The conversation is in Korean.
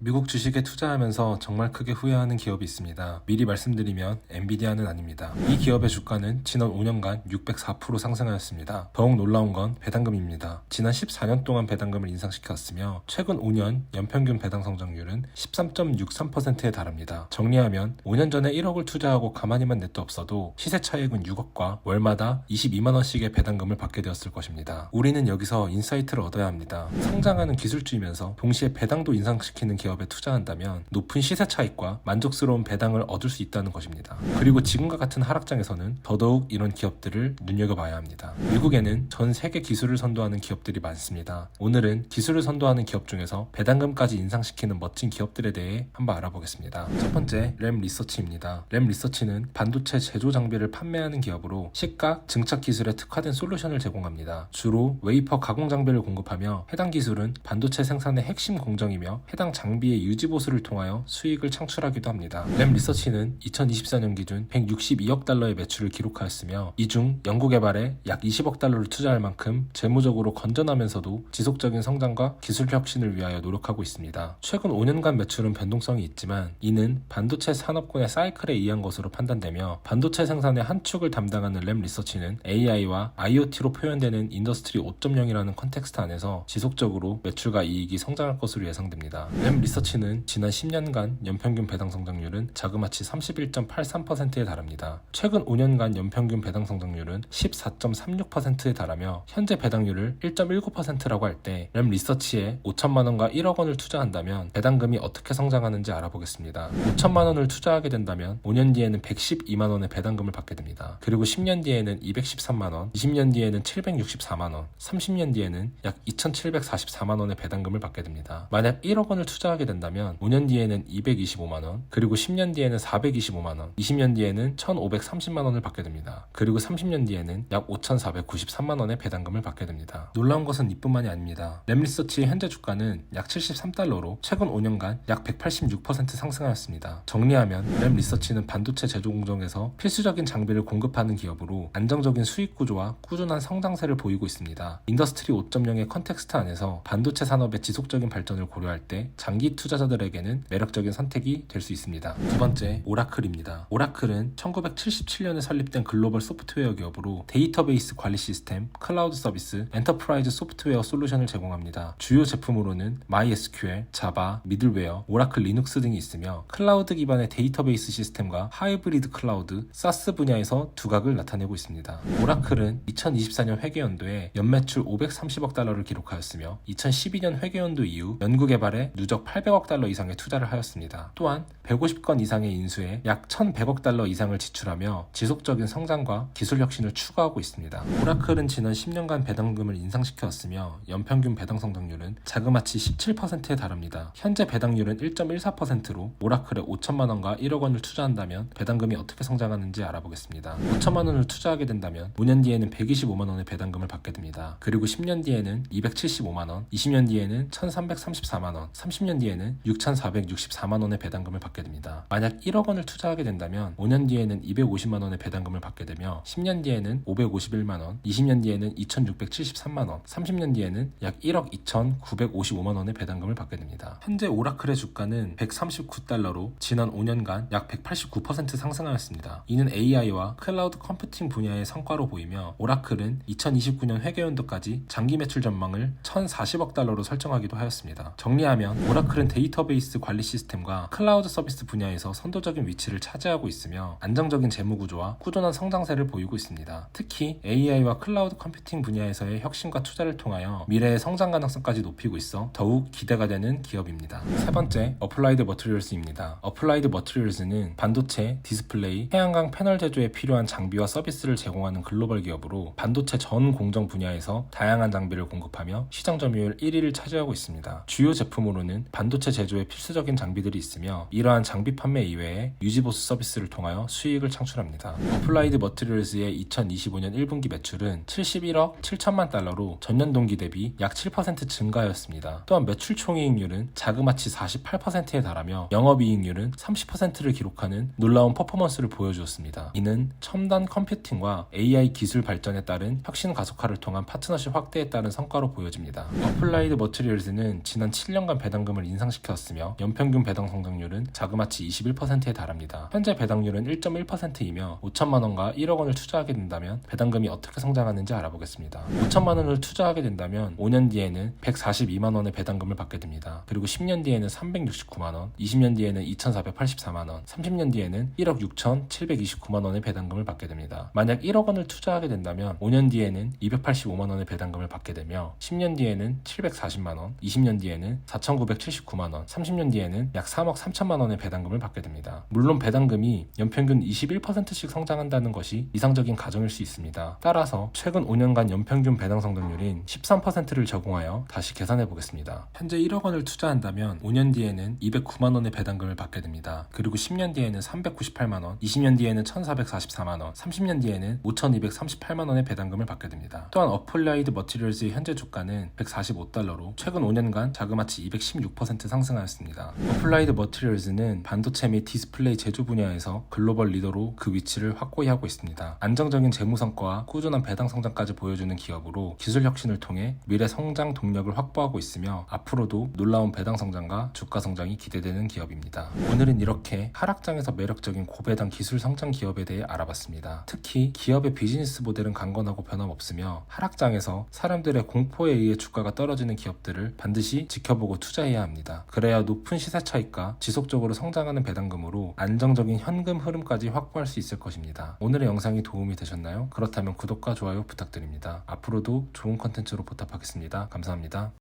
미국 주식에 투자하면서 정말 크게 후회하는 기업이 있습니다. 미리 말씀드리면 엔비디아는 아닙니다. 이 기업의 주가는 지난 5년간 604% 상승하였습니다. 더욱 놀라운 건 배당금입니다. 지난 14년 동안 배당금을 인상시켰으며 최근 5년 연평균 배당 성장률은 13.63%에 달합니다. 정리하면 5년 전에 1억을 투자하고 가만히만 냅뒀어도 시세 차익은 6억과 월마다 22만원씩의 배당금을 받게 되었을 것입니다. 우리는 여기서 인사이트를 얻어야 합니다. 성장하는 기술주이면서 동시에 배당도 인상시키는 기업에 투자한다면 높은 시세 차익과 만족스러운 배당을 얻을 수 있다는 것입니다. 그리고 지금과 같은 하락장에서는 더더욱 이런 기업들을 눈여겨봐야 합니다. 미국에는 전 세계 기술을 선도하는 기업들이 많습니다. 오늘은 기술을 선도하는 기업 중에서 배당금까지 인상시키는 멋진 기업들에 대해 한번 알아보겠습니다. 첫 번째, 램 리서치입니다. 램 리서치는 반도체 제조 장비를 판매하는 기업으로 시각, 증착 기술에 특화된 솔루션을 제공합니다. 주로 웨이퍼 가공 장비를 공급하며 해당 기술은 반도체 생산의 핵심 공정이며 해당 장비의 유지 보수를 통하여 수익을 창출하기도 합니다. 램 리서치는 2024년 기준 162억 달러의 매출을 기록하였으며 이 중 연구개발에 약 20억 달러를 투자할 만큼 재무적으로 건전하면서도 지속적인 성장과 기술 혁신을 위하여 노력하고 있습니다. 최근 5년간 매출은 변동성이 있지만 이는 반도체 산업군의 사이클에 의한 것으로 판단되며 반도체 생산의 한 축을 담당하는 램 리서치는 AI와 IoT로 표현되는 인더스트리 5.0이라는 컨텍스트 안에서 지속적으로 매출과 이익이 성장할 것으로 예상됩니다. 램 리서치는 지난 10년간 연평균 배당 성장률은 자그마치 31.83%에 달합니다. 최근 5년간 연평균 배당 성장률은 14.36%에 달하며 현재 배당률을 1.19%라고 할 때 램 리서치에 5천만 원과 1억 원을 투자한다면 배당금이 어떻게 성장하는지 알아보겠습니다. 5천만 원을 투자하게 된다면 5년 뒤에는 112만 원의 배당금을 받게 됩니다. 그리고 10년 뒤에는 213만 원, 20년 뒤에는 764만 원, 30년 뒤에는 약 2,744만 원의 배당금을 받게 됩니다. 만약 1억 원을 투자하게 된다면 5년 뒤에는 225만 원, 그리고 10년 뒤에는 425만 원, 20년 뒤에는 1,530만 원을 받게 됩니다. 그리고 30년 뒤에는 약 5,493만 원의 배당금을 받게 됩니다. 놀라운 것은 이뿐만이 아닙니다. 램 리서치의 현재 주가는 약 73달러로 최근 5년간 약 186% 상승하였습니다. 정리하면 램 리서치는 반도체 제조 공정에서 필수적인 장비를 공급하는 기업으로 안정적인 수익 구조와 꾸준한 성장세를 보이고 있습니다. 인더스트리 5.0의 컨텍스트 안에서 반도체 산업의 지속적인 발전을 고려할 때 장기 투자자들에게는 매력적인 선택이 될 수 있습니다. 두 번째, 오라클입니다. 오라클은 1977년에 설립된 글로벌 소프트웨어 기업으로 데이터베이스 관리 시스템, 클라우드 서비스, 엔터프라이즈 소프트웨어 솔루션을 제공합니다. 주요 제품으로는 MySQL, 자바, 미들웨어, 오라클 리눅스 등이 있으며 클라우드 기반의 데이터베이스 시스템과 하이브리드 클라우드, 사스 분야에서 두각을 나타내고 있습니다. 오라클은 2024년 회계연도에 연매출 530억 달러를 기록하였으며 2012년 회계연도 이후 연구개발에 누적 800억 달러 이상의 투자를 하였습니다. 또한 150건 이상의 인수에 약 1,100억 달러 이상을 지출하며 지속적인 성장과 기술 혁신을 추구하고 있습니다. 오라클은 지난 10년간 배당금을 인상시켰으며 연평균 배당 성장률은 자그마치 17%에 달합니다. 현재 배당률은 1.14%로 오라클에 5천만 원과 1억 원을 투자한다면 배당금이 어떻게 성장하는지 알아보겠습니다. 5천만 원을 투자하게 된다면 5년 뒤에는 125만 원의 배당금을 받게 됩니다. 그리고 10년 뒤에는 275만 원, 20년 뒤에는 1,334만 원, 30년 뒤에는 6,464만 원의 배당금을 받게 됩니다. 만약 1억 원을 투자하게 된다면 5년 뒤에는 250만 원의 배당금을 받게 되며 10년 뒤에는 551만 원, 20년 뒤에는 2,673만 원, 30년 뒤에는 약 1억 2,955만 원의 배당금을 받게 됩니다. 현재 오라클의 주가는 139달러로 지난 5년간 약 189% 상승하였습니다. 이는 AI와 클라우드 컴퓨팅 분야의 성과로 보이며 오라클은 2029년 회계연도까지 장기 매출 전망을 1,040억 달러로 설정하기도 하였습니다. 정리하면 오라클은 데이터베이스 관리 시스템과 클라우드 서비스 분야에서 선도적인 위치를 차지하고 있으며 안정적인 재무 구조와 꾸준한 성장세를 보이고 있습니다. 특히 AI와 클라우드 컴퓨팅 분야에서의 혁신과 투자를 통하여 미래의 성장 가능성까지 높이고 있어 더욱 기대가 되는 기업입니다. 세 번째, 어플라이드 머티리얼스입니다. 어플라이드 머티리얼스는 반도체, 디스플레이, 태양광 패널 제조에 필요한 장비와 서비스를 제공하는 글로벌 기업으로 반도체 전 공정 분야에서 다양한 장비를 공급하며 시장 점유율 1위를 차지하고 있습니다. 주요 제품으로는 반도체 제조에 필수적인 장비들이 있으며 이러한 장비 판매 이외에 유지보수 서비스를 통하여 수익을 창출합니다. 어플라이드 머티리얼스의 2025년 1분기 매출은 71억 7천만 달러로 전년 동기 대비 약 7% 증가하였습니다. 또한 매출 총이익률은 자그마치 48%에 달하며 영업이익률은 30%를 기록하는 놀라운 퍼포먼스를 보여주었습니다. 이는 첨단 컴퓨팅과 AI 기술 발전에 따른 혁신 가속화를 통한 파트너십 확대에 따른 성과로 보여집니다. 어플라이드 머티리얼스는 지난 7년간 배당금을 인상시켰으며 연평균 배당 성장률은 자그마치 21%에 달합니다. 현재 배당률은 1.1%이며 5천만 원과 1억 원을 투자하게 된다면 배당금이 어떻게 성장하는지 알아보겠습니다. 5천만 원을 투자하게 된다면 5년 뒤에는 142만 원의 배당금을 받게 됩니다. 그리고 10년 뒤에는 369만 원, 20년 뒤에는 2,484만 원, 30년 뒤에는 1억 6,729만 원의 배당금을 받게 됩니다. 만약 1억 원을 투자하게 된다면 5년 뒤에는 285만 원의 배당금을 받게 되며 10년 뒤에는 740만 원, 20년 뒤에는 4,979만 원, 30년 뒤에는 약 3억 3천만 원의 배당금을 받게 됩니다. 물론 배당금이 연평균 21%씩 성장한다는 것이 이상적인 가정일 수 있습니다. 따라서 최근 5년간 연평균 배당 성장률인 13%를 적용하여 다시 계산해 보겠습니다. 현재 1억 원을 투자한다면 5년 뒤에는 209만 원의 배당금을 받게 됩니다. 그리고 10년 뒤에는 398만 원, 20년 뒤에는 1,444만 원, 30년 뒤에는 5,238만 원의 배당금을 받게 됩니다. 또한 어플라이드 머티리얼즈의 현재 주가는 145달러로 최근 5년간 자그마치 216% 상승하였습니다. 어플라이드 머티리얼즈는 반도체 및 디스플레이 제조 분야에서 글로벌 리더로 그 위치를 확고히 하고 있습니다. 안정적인 재무 성과와 꾸준한 배당 성장까지 보여주는 기업으로 기술 혁신을 통해 미래 성장 동력을 확보하고 있으며 앞으로도 놀라운 배당 성장과 주가 성장이 기대되는 기업입니다. 오늘은 이렇게 하락장에서 매력적인 고배당 기술 성장 기업에 대해 알아봤습니다. 특히 기업의 비즈니스 모델은 강건하고 변함없으며 하락장에서 사람들의 공포에 의해 주가가 떨어지는 기업들을 반드시 지켜보고 투자해야 합니다. 그래야 높은 시세 차익과 지속적으로 성장하는 배당금으로 안정적인 현금 흐름까지 확보할 수 있을 것입니다. 오늘의 영상이 도움이 되셨나요? 그렇다면 구독과 좋아요 부탁드립니다. 앞으로도 좋은 컨텐츠로 보답하겠습니다. 감사합니다.